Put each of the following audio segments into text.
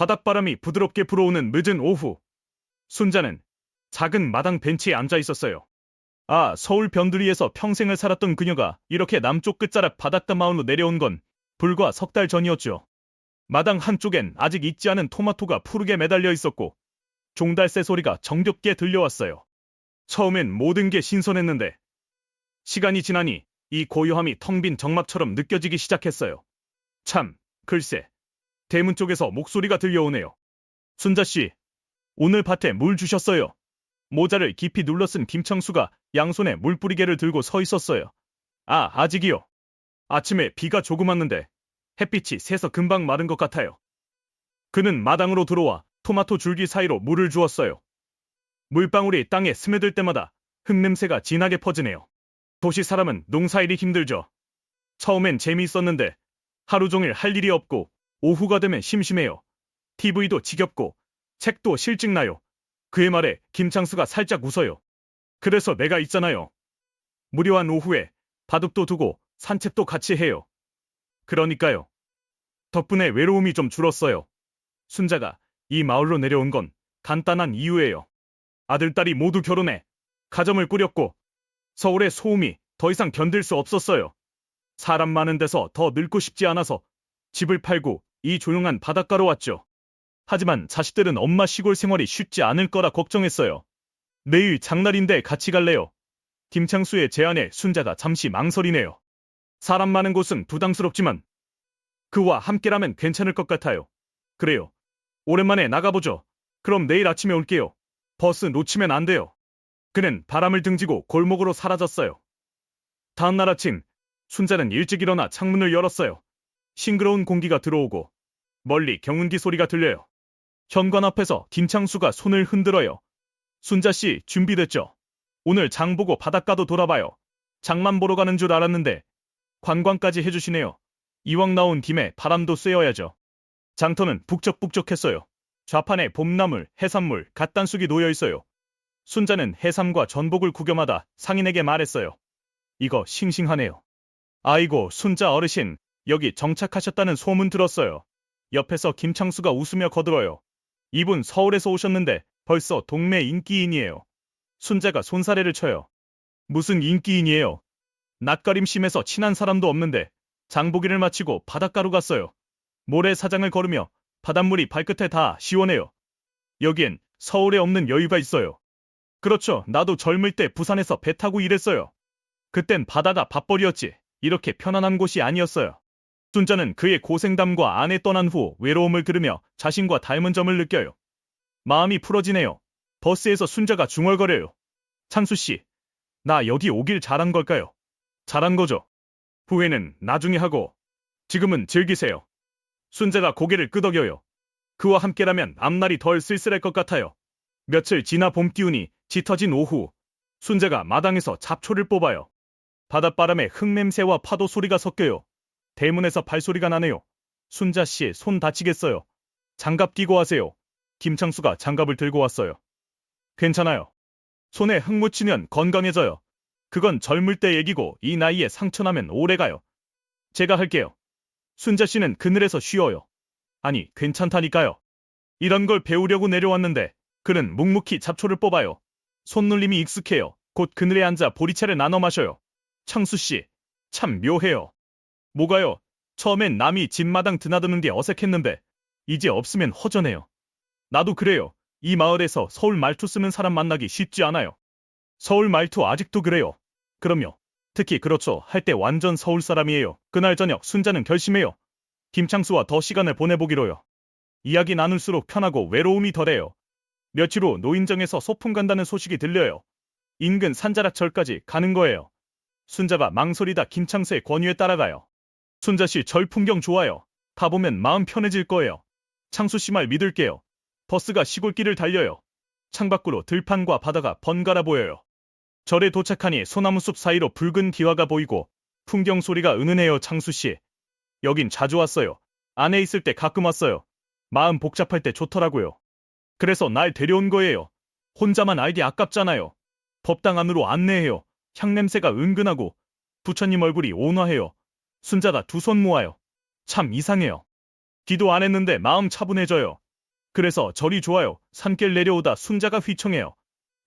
바닷바람이 부드럽게 불어오는 늦은 오후. 순자는 작은 마당 벤치에 앉아 있었어요. 아, 서울 변두리에서 평생을 살았던 그녀가 이렇게 남쪽 끝자락 바닷가 마을로 내려온 건 불과 석 달 전이었죠. 마당 한쪽엔 아직 익지 않은 토마토가 푸르게 매달려 있었고 종달새 소리가 정겹게 들려왔어요. 처음엔 모든 게 신선했는데 시간이 지나니 이 고요함이 텅 빈 정막처럼 느껴지기 시작했어요. 참, 글쎄, 대문 쪽에서 목소리가 들려오네요. 순자씨, 오늘 밭에 물 주셨어요. 모자를 깊이 눌러 쓴 김창수가 양손에 물뿌리개를 들고 서 있었어요. 아, 아직이요. 아침에 비가 조금 왔는데 햇빛이 새서 금방 마른 것 같아요. 그는 마당으로 들어와 토마토 줄기 사이로 물을 주었어요. 물방울이 땅에 스며들 때마다 흙냄새가 진하게 퍼지네요. 도시 사람은 농사일이 힘들죠. 처음엔 재미있었는데 하루 종일 할 일이 없고 오후가 되면 심심해요. TV도 지겹고 책도 실증나요. 그의 말에 김창수가 살짝 웃어요. 그래서 내가 있잖아요. 무료한 오후에 바둑도 두고 산책도 같이 해요. 그러니까요. 덕분에 외로움이 좀 줄었어요. 순자가 이 마을로 내려온 건 간단한 이유예요. 아들딸이 모두 결혼해 가정을 꾸렸고 서울의 소음이 더 이상 견딜 수 없었어요. 사람 많은 데서 더 늙고 싶지 않아서 집을 팔고 이 조용한 바닷가로 왔죠. 하지만 자식들은 엄마 시골 생활이 쉽지 않을 거라 걱정했어요. 내일 장날인데 같이 갈래요. 김창수의 제안에 순자가 잠시 망설이네요. 사람 많은 곳은 부담스럽지만 그와 함께라면 괜찮을 것 같아요. 그래요. 오랜만에 나가보죠. 그럼 내일 아침에 올게요. 버스 놓치면 안 돼요. 그는 바람을 등지고 골목으로 사라졌어요. 다음날 아침, 순자는 일찍 일어나 창문을 열었어요. 싱그러운 공기가 들어오고 멀리 경운기 소리가 들려요. 현관 앞에서 김창수가 손을 흔들어요. 순자씨, 준비됐죠? 오늘 장 보고 바닷가도 돌아봐요. 장만 보러 가는 줄 알았는데 관광까지 해주시네요. 이왕 나온 김에 바람도 쐬어야죠. 장터는 북적북적했어요. 좌판에 봄나물, 해산물, 갓단쑥이 놓여있어요. 순자는 해삼과 전복을 구경하다 상인에게 말했어요. 이거 싱싱하네요. 아이고, 순자 어르신, 여기 정착하셨다는 소문 들었어요. 옆에서 김창수가 웃으며 거들어요. 이분 서울에서 오셨는데 벌써 동네 인기인이에요. 순자가 손사래를 쳐요. 무슨 인기인이에요? 낯가림 심해서 친한 사람도 없는데 장보기를 마치고 바닷가로 갔어요. 모래사장을 걸으며 바닷물이 발끝에 다 시원해요. 여기엔 서울에 없는 여유가 있어요. 그렇죠. 나도 젊을 때 부산에서 배 타고 일했어요. 그땐 바다가 밥벌이였지 이렇게 편안한 곳이 아니었어요. 순자는 그의 고생담과 아내 떠난 후 외로움을 들으며 자신과 닮은 점을 느껴요. 마음이 풀어지네요. 버스에서 순자가 중얼거려요. 창수씨, 나 여기 오길 잘한 걸까요? 잘한 거죠. 후회는 나중에 하고 지금은 즐기세요. 순자가 고개를 끄덕여요. 그와 함께라면 앞날이 덜 쓸쓸할 것 같아요. 며칠 지나 봄 기운이 짙어진 오후, 순자가 마당에서 잡초를 뽑아요. 바닷바람에 흙냄새와 파도 소리가 섞여요. 대문에서 발소리가 나네요. 순자씨, 손 다치겠어요. 장갑 끼고 하세요. 김창수가 장갑을 들고 왔어요. 괜찮아요. 손에 흙 묻히면 건강해져요. 그건 젊을 때 얘기고 이 나이에 상처나면 오래가요. 제가 할게요. 순자씨는 그늘에서 쉬어요. 아니, 괜찮다니까요. 이런 걸 배우려고 내려왔는데 그는 묵묵히 잡초를 뽑아요. 손놀림이 익숙해요. 곧 그늘에 앉아 보리차를 나눠 마셔요. 창수씨, 참 묘해요. 뭐가요? 처음엔 남이 집마당 드나드는 게 어색했는데 이제 없으면 허전해요. 나도 그래요. 이 마을에서 서울 말투 쓰는 사람 만나기 쉽지 않아요. 서울 말투 아직도 그래요. 그럼요. 특히 그렇죠 할 때 완전 서울 사람이에요. 그날 저녁 순자는 결심해요. 김창수와 더 시간을 보내보기로요. 이야기 나눌수록 편하고 외로움이 덜해요. 며칠 후 노인정에서 소풍 간다는 소식이 들려요. 인근 산자락절까지 가는 거예요. 순자가 망설이다 김창수의 권유에 따라가요. 순자씨, 절 풍경 좋아요. 가보면 마음 편해질 거예요. 창수씨 말 믿을게요. 버스가 시골길을 달려요. 창밖으로 들판과 바다가 번갈아 보여요. 절에 도착하니 소나무숲 사이로 붉은 기와가 보이고 풍경 소리가 은은해요. 창수씨, 여긴 자주 왔어요. 안에 있을 때 가끔 왔어요. 마음 복잡할 때 좋더라고요. 그래서 날 데려온 거예요. 혼자만 알기 아깝잖아요. 법당 안으로 안내해요. 향냄새가 은근하고 부처님 얼굴이 온화해요. 순자가 두 손 모아요. 참 이상해요. 기도 안 했는데 마음 차분해져요. 그래서 저리 좋아요. 산길 내려오다 순자가 휘청해요.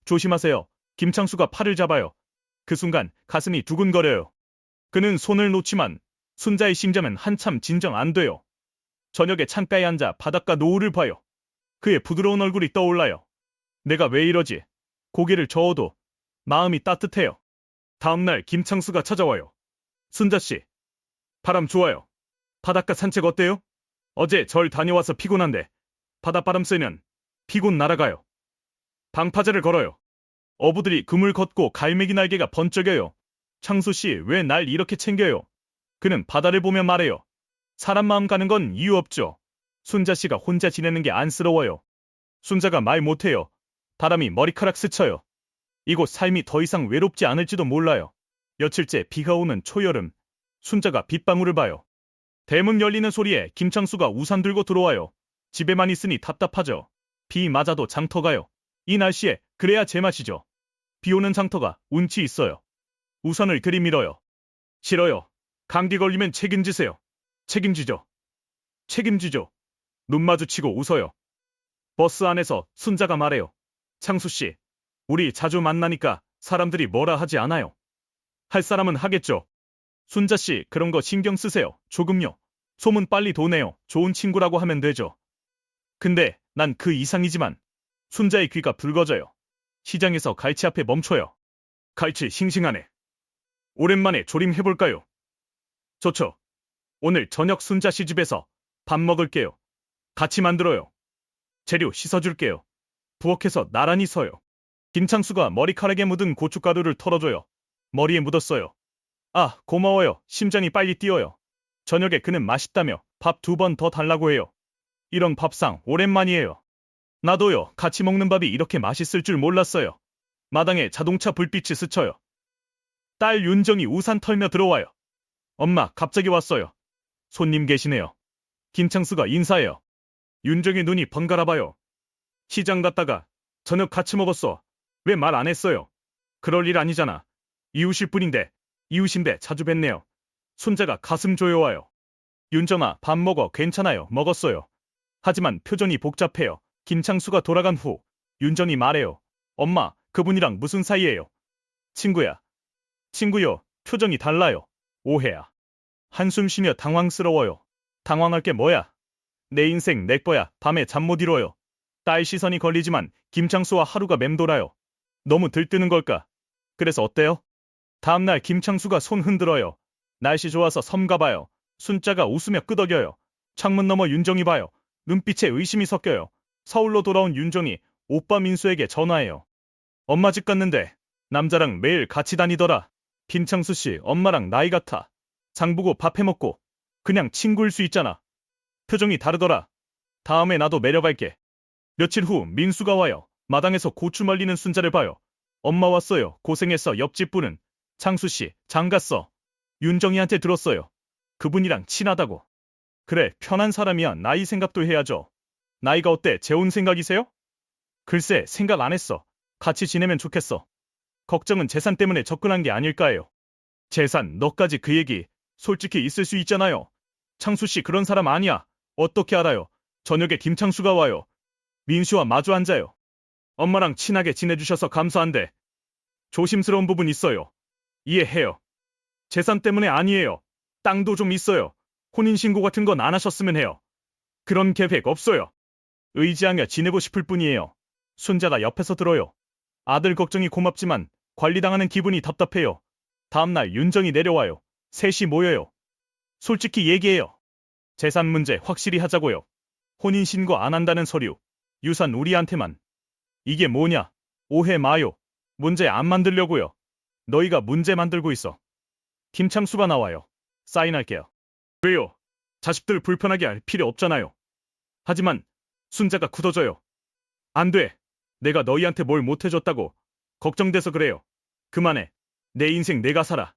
조심하세요. 김창수가 팔을 잡아요. 그 순간 가슴이 두근거려요. 그는 손을 놓지만 순자의 심장은 한참 진정 안 돼요. 저녁에 창가에 앉아 바닷가 노을을 봐요. 그의 부드러운 얼굴이 떠올라요. 내가 왜 이러지? 고개를 저어도 마음이 따뜻해요. 다음날 김창수가 찾아와요. 순자씨, 바람 좋아요. 바닷가 산책 어때요? 어제 절 다녀와서 피곤한데 바닷바람 쐬면 피곤 날아가요. 방파제를 걸어요. 어부들이 그물 걷고 갈매기 날개가 번쩍여요. 창수씨, 왜 날 이렇게 챙겨요? 그는 바다를 보며 말해요. 사람 마음 가는 건 이유 없죠. 순자씨가 혼자 지내는 게 안쓰러워요. 순자가 말 못해요. 바람이 머리카락 스쳐요. 이곳 삶이 더 이상 외롭지 않을지도 몰라요. 며칠째 비가 오는 초여름, 순자가 빗방울을 봐요. 대문 열리는 소리에 김창수가 우산 들고 들어와요. 집에만 있으니 답답하죠. 비 맞아도 장터 가요. 이 날씨에 그래야 제맛이죠. 비 오는 장터가 운치 있어요. 우산을 들이밀어요. 싫어요. 감기 걸리면 책임지세요. 책임지죠. 책임지죠. 눈 마주치고 웃어요. 버스 안에서 순자가 말해요. 창수씨, 우리 자주 만나니까 사람들이 뭐라 하지 않아요. 할 사람은 하겠죠. 순자씨, 그런 거 신경 쓰세요. 조금요. 소문 빨리 도내요. 좋은 친구라고 하면 되죠. 근데 난 그 이상이지만. 순자의 귀가 붉어져요. 시장에서 갈치 앞에 멈춰요. 갈치 싱싱하네. 오랜만에 조림해볼까요? 좋죠. 오늘 저녁 순자씨 집에서 밥 먹을게요. 같이 만들어요. 재료 씻어줄게요. 부엌에서 나란히 서요. 김창수가 머리카락에 묻은 고춧가루를 털어줘요. 머리에 묻었어요. 아, 고마워요. 심장이 빨리 뛰어요. 저녁에 그는 맛있다며 밥 2번 더 달라고 해요. 이런 밥상 오랜만이에요. 나도요. 같이 먹는 밥이 이렇게 맛있을 줄 몰랐어요. 마당에 자동차 불빛이 스쳐요. 딸 윤정이 우산 털며 들어와요. 엄마, 갑자기 왔어요. 손님 계시네요. 김창수가 인사해요. 윤정의 눈이 번갈아 봐요. 시장 갔다가 저녁 같이 먹었어. 왜 말 안 했어요? 그럴 일 아니잖아. 이웃일 뿐인데, 이웃인데 자주 뵀네요. 순자가 가슴 조여와요. 윤정아, 밥 먹어. 괜찮아요. 먹었어요. 하지만 표정이 복잡해요. 김창수가 돌아간 후 윤정이 말해요. 엄마, 그분이랑 무슨 사이예요? 친구야. 친구요. 표정이 달라요. 오해야. 한숨 쉬며 당황스러워요. 당황할 게 뭐야? 내 인생 내 거야. 밤에 잠 못 이뤄요. 딸 시선이 걸리지만 김창수와 하루가 맴돌아요. 너무 들뜨는 걸까? 그래서 어때요? 다음날 김창수가 손 흔들어요. 날씨 좋아서 섬 가봐요. 순자가 웃으며 끄덕여요. 창문 너머 윤정이 봐요. 눈빛에 의심이 섞여요. 서울로 돌아온 윤정이 오빠 민수에게 전화해요. 엄마 집 갔는데 남자랑 매일 같이 다니더라. 김창수 씨, 엄마랑 나이 같아. 장 보고 밥 해먹고 그냥 친구일 수 있잖아. 표정이 다르더라. 다음에 나도 매려갈게. 며칠 후 민수가 와요. 마당에서 고추 말리는 순자를 봐요. 엄마 왔어요. 고생했어. 옆집 분은. 창수씨, 장 갔어. 윤정이한테 들었어요. 그분이랑 친하다고. 그래, 편한 사람이야. 나이 생각도 해야죠. 나이가 어때? 재혼 생각이세요? 글쎄, 생각 안 했어. 같이 지내면 좋겠어. 걱정은 재산 때문에 접근한 게 아닐까요? 재산, 너까지 그 얘기 솔직히 있을 수 있잖아요. 창수씨 그런 사람 아니야. 어떻게 알아요? 저녁에 김창수가 와요. 민수와 마주 앉아요. 엄마랑 친하게 지내주셔서 감사한데 조심스러운 부분 있어요. 이해해요. 재산 때문에 아니에요. 땅도 좀 있어요. 혼인신고 같은 건 안 하셨으면 해요. 그런 계획 없어요. 의지하며 지내고 싶을 뿐이에요. 순자가 옆에서 들어요. 아들 걱정이 고맙지만 관리당하는 기분이 답답해요. 다음날 윤정이 내려와요. 셋이 모여요. 솔직히 얘기해요. 재산 문제 확실히 하자고요. 혼인신고 안 한다는 서류. 유산 우리한테만. 이게 뭐냐? 오해 마요. 문제 안 만들려고요. 너희가 문제 만들고 있어. 김창수가 나와요. 사인할게요. 왜요? 자식들 불편하게 할 필요 없잖아요. 하지만 순자가 굳어져요. 안 돼. 내가 너희한테 뭘 못해줬다고. 걱정돼서 그래요. 그만해. 내 인생 내가 살아.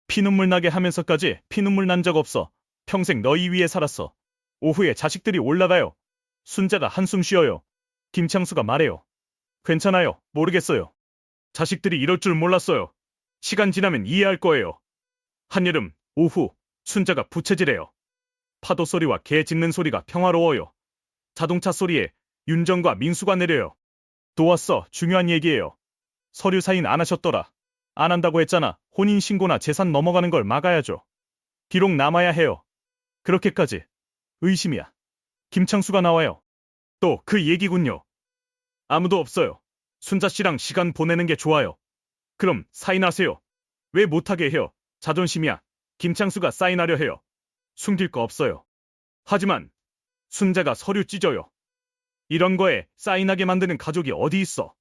피눈물 나게 하면서까지 피눈물 난 적 없어. 평생 너희 위에 살았어. 오후에 자식들이 올라가요. 순자가 한숨 쉬어요. 김창수가 말해요. 괜찮아요. 모르겠어요. 자식들이 이럴 줄 몰랐어요. 시간 지나면 이해할 거예요. 한여름 오후 순자가 부채질해요. 파도 소리와 개 짖는 소리가 평화로워요. 자동차 소리에 윤정과 민수가 내려요. 도왔어. 중요한 얘기예요. 서류 사인 안 하셨더라. 안 한다고 했잖아. 혼인신고나 재산 넘어가는 걸 막아야죠. 기록 남아야 해요. 그렇게까지. 의심이야. 김창수가 나와요. 또 그 얘기군요. 아무도 없어요. 순자 씨랑 시간 보내는 게 좋아요. 그럼 사인하세요. 왜 못하게 해요? 자존심이야. 김창수가 사인하려 해요. 숨길 거 없어요. 하지만 순자가 서류 찢어요. 이런 거에 사인하게 만드는 가족이 어디 있어?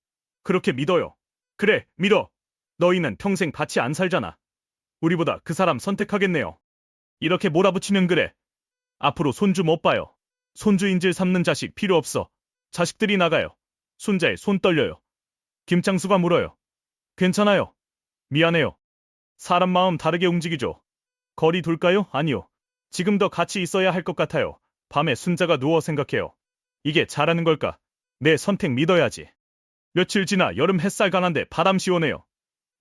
그렇게 믿어요. 그래, 믿어. 너희는 평생 같이 안 살잖아. 우리보다 그 사람 선택하겠네요. 이렇게 몰아붙이면 그래. 앞으로 손주 못 봐요. 손주 인질 삼는 자식 필요 없어. 자식들이 나가요. 순자의 손 떨려요. 김창수가 물어요. 괜찮아요. 미안해요. 사람 마음 다르게 움직이죠. 거리 둘까요? 아니요. 지금 더 같이 있어야 할 것 같아요. 밤에 순자가 누워 생각해요. 이게 잘하는 걸까? 내 선택 믿어야지. 며칠 지나 여름 햇살 강한데 바람 시원해요.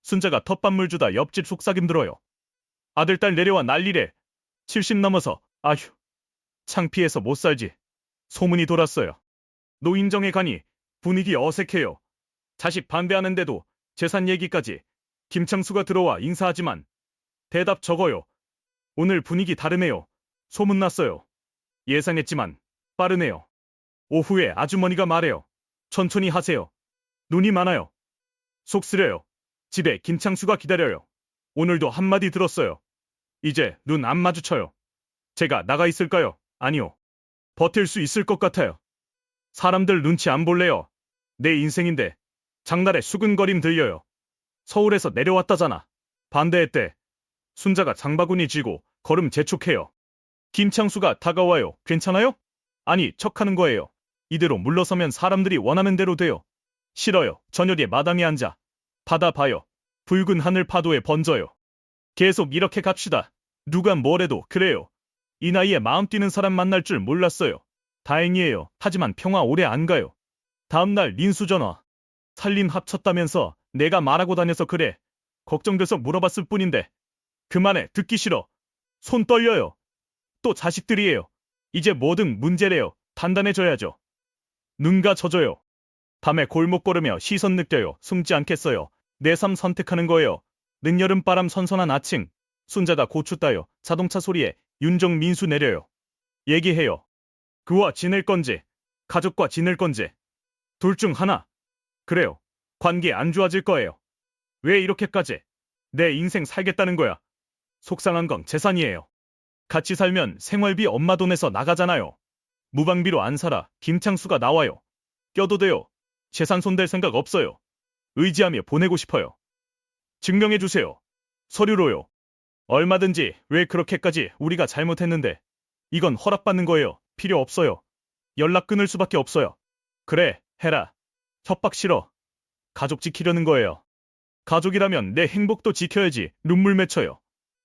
순자가 텃밭물 주다 옆집 속삭임 들어요. 아들 딸 내려와 난리래. 70 넘어서 아휴 창피해서 못 살지. 소문이 돌았어요. 노인정에 가니 분위기 어색해요. 자식 반대하는데도 재산 얘기까지. 김창수가 들어와 인사하지만 대답 적어요. 오늘 분위기 다르네요. 소문났어요. 예상했지만 빠르네요. 오후에 아주머니가 말해요. 천천히 하세요. 눈이 많아요. 속 쓰려요. 집에 김창수가 기다려요. 오늘도 한마디 들었어요. 이제 눈 안 마주쳐요. 제가 나가 있을까요? 아니요. 버틸 수 있을 것 같아요. 사람들 눈치 안 볼래요. 내 인생인데 장날에 수근거림 들려요. 서울에서 내려왔다잖아. 반대했대. 순자가 장바구니 쥐고 걸음 재촉해요. 김창수가 다가와요. 괜찮아요? 아니, 척하는 거예요. 이대로 물러서면 사람들이 원하는 대로 돼요. 싫어요. 저녁에 마당에 앉아. 바다 봐요. 붉은 하늘 파도에 번져요. 계속 이렇게 갑시다. 누가 뭐래도 그래요. 이 나이에 마음 뛰는 사람 만날 줄 몰랐어요. 다행이에요. 하지만 평화 오래 안 가요. 다음날 민수 전화. 살림 합쳤다면서 내가 말하고 다녀서 그래. 걱정돼서 물어봤을 뿐인데. 그만해. 듣기 싫어. 손 떨려요. 또 자식들이에요. 이제 뭐든 문제래요. 단단해져야죠. 눈가 젖어요. 밤에 골목 걸으며 시선 느껴요. 숨지 않겠어요. 내 삶 선택하는 거예요. 늦여름 바람 선선한 아침. 순자가 고추 따요. 자동차 소리에 윤정 민수 내려요. 얘기해요. 그와 지낼 건지 가족과 지낼 건지 둘 중 하나. 그래요. 관계 안 좋아질 거예요. 왜 이렇게까지 내 인생 살겠다는 거야. 속상한 건 재산이에요. 같이 살면 생활비 엄마 돈에서 나가잖아요. 무방비로 안 살아. 김창수가 나와요. 껴도 돼요. 재산 손댈 생각 없어요. 의지하며 보내고 싶어요. 증명해주세요. 서류로요. 얼마든지. 왜 그렇게까지. 우리가 잘못했는데. 이건 허락받는 거예요. 필요 없어요. 연락 끊을 수밖에 없어요. 그래, 해라. 협박 싫어. 가족 지키려는 거예요. 가족이라면 내 행복도 지켜야지. 눈물 맺혀요.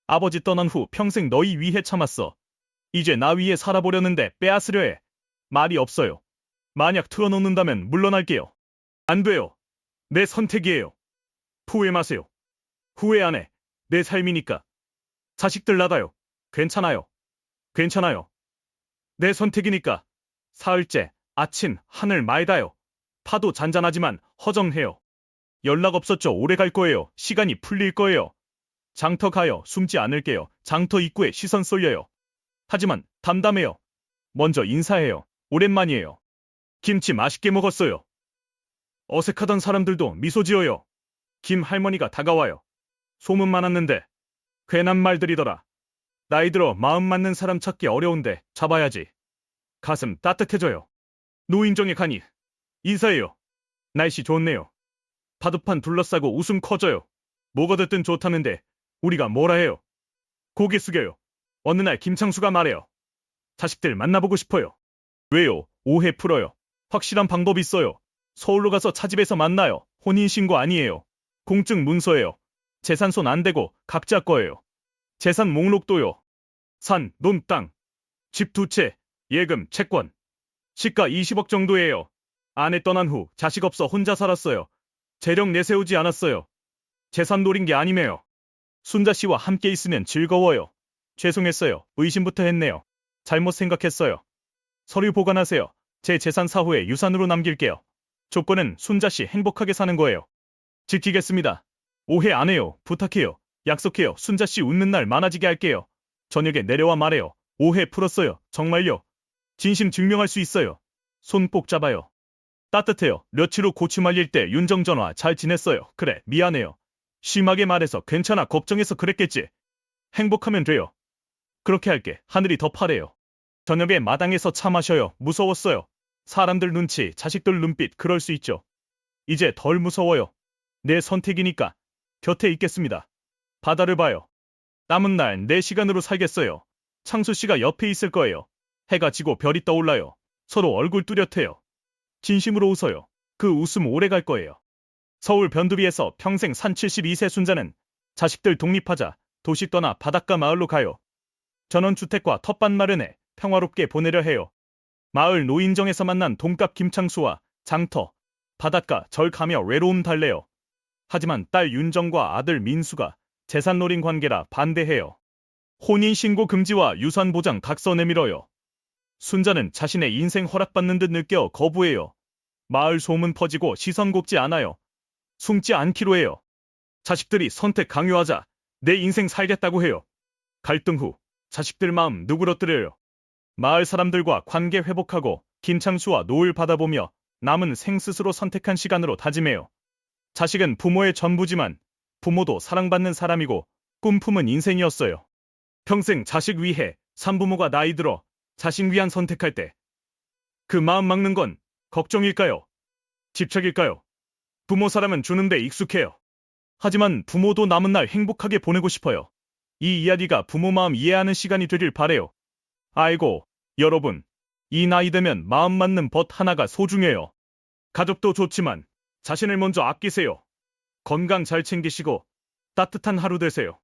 아버지 떠난 후 평생 너희 위해 참았어. 이제 나 위해 살아보려는데 빼앗으려 해. 말이 없어요. 만약 틀어놓는다면 물러날게요. 안 돼요. 내 선택이에요. 후회 마세요. 후회 안 해. 내 삶이니까. 자식들 나가요. 괜찮아요. 괜찮아요. 내 선택이니까. 사흘째, 아침, 하늘 맑아요. 파도 잔잔하지만 허정해요. 연락 없었죠. 오래 갈 거예요. 시간이 풀릴 거예요. 장터 가요. 숨지 않을게요. 장터 입구에 시선 쏠려요. 하지만 담담해요. 먼저 인사해요. 오랜만이에요. 김치 맛있게 먹었어요. 어색하던 사람들도 미소 지어요. 김 할머니가 다가와요. 소문 많았는데 괜한 말들이더라. 나이 들어 마음 맞는 사람 찾기 어려운데 잡아야지. 가슴 따뜻해져요. 노인정에 가니 인사해요. 날씨 좋네요. 바둑판 둘러싸고 웃음 커져요. 뭐가 됐든 좋다는데 우리가 뭐라 해요. 고개 숙여요. 어느 날 김창수가 말해요. 자식들 만나보고 싶어요. 왜요? 오해 풀어요. 확실한 방법 있어요. 서울로 가서 차집에서 만나요. 혼인신고 아니에요. 공증 문서예요. 재산 손 안 대고 각자 거예요. 재산 목록도요. 산, 논, 땅, 집 2채, 예금, 채권. 시가 20억 정도예요. 아내 떠난 후 자식 없어 혼자 살았어요. 재력 내세우지 않았어요. 재산 노린 게 아니매요. 순자 씨와 함께 있으면 즐거워요. 죄송했어요. 의심부터 했네요. 잘못 생각했어요. 서류 보관하세요. 제 재산 사후에 유산으로 남길게요. 조건은 순자씨 행복하게 사는 거예요. 지키겠습니다. 오해 안 해요. 부탁해요. 약속해요. 순자씨 웃는 날 많아지게 할게요. 저녁에 내려와 말해요. 오해 풀었어요. 정말요. 진심 증명할 수 있어요. 손 꼭 잡아요. 따뜻해요. 며칠 후 고치 말릴 때 윤정 전화 잘 지냈어요. 그래, 미안해요. 심하게 말해서 괜찮아. 걱정해서 그랬겠지. 행복하면 돼요. 그렇게 할게. 하늘이 더 파래요. 저녁에 마당에서 차 마셔요. 무서웠어요. 사람들 눈치, 자식들 눈빛, 그럴 수 있죠. 이제 덜 무서워요. 내 선택이니까. 곁에 있겠습니다. 바다를 봐요. 남은 날 내 시간으로 살겠어요. 창수 씨가 옆에 있을 거예요. 해가 지고 별이 떠올라요. 서로 얼굴 뚜렷해요. 진심으로 웃어요. 그 웃음 오래 갈 거예요. 서울 변두리에서 평생 산 72세 순자는 자식들 독립하자 도시 떠나 바닷가 마을로 가요. 전원주택과 텃밭 마련해 평화롭게 보내려 해요. 마을 노인정에서 만난 동갑 김창수와 장터, 바닷가, 절 가며 외로움 달래요. 하지만 딸 윤정과 아들 민수가 재산 노린 관계라 반대해요. 혼인신고 금지와 유산보장 각서 내밀어요. 순자는 자신의 인생 허락받는 듯 느껴 거부해요. 마을 소문 퍼지고 시선 곱지 않아요. 숨지 않기로 해요. 자식들이 선택 강요하자 내 인생 살겠다고 해요. 갈등 후 자식들 마음 누그러뜨려요. 마을 사람들과 관계 회복하고 김창수와 노을 받아보며 남은 생 스스로 선택한 시간으로 다짐해요. 자식은 부모의 전부지만 부모도 사랑받는 사람이고 꿈품은 인생이었어요. 평생 자식 위해 산부모가 나이 들어 자식 위한 선택할 때 그 마음 막는 건 걱정일까요? 집착일까요? 부모 사람은 주는데 익숙해요. 하지만 부모도 남은 날 행복하게 보내고 싶어요. 이 이야기가 부모 마음 이해하는 시간이 되길 바래요. 아이고, 여러분, 이 나이 되면 마음 맞는 벗 하나가 소중해요. 가족도 좋지만 자신을 먼저 아끼세요. 건강 잘 챙기시고 따뜻한 하루 되세요.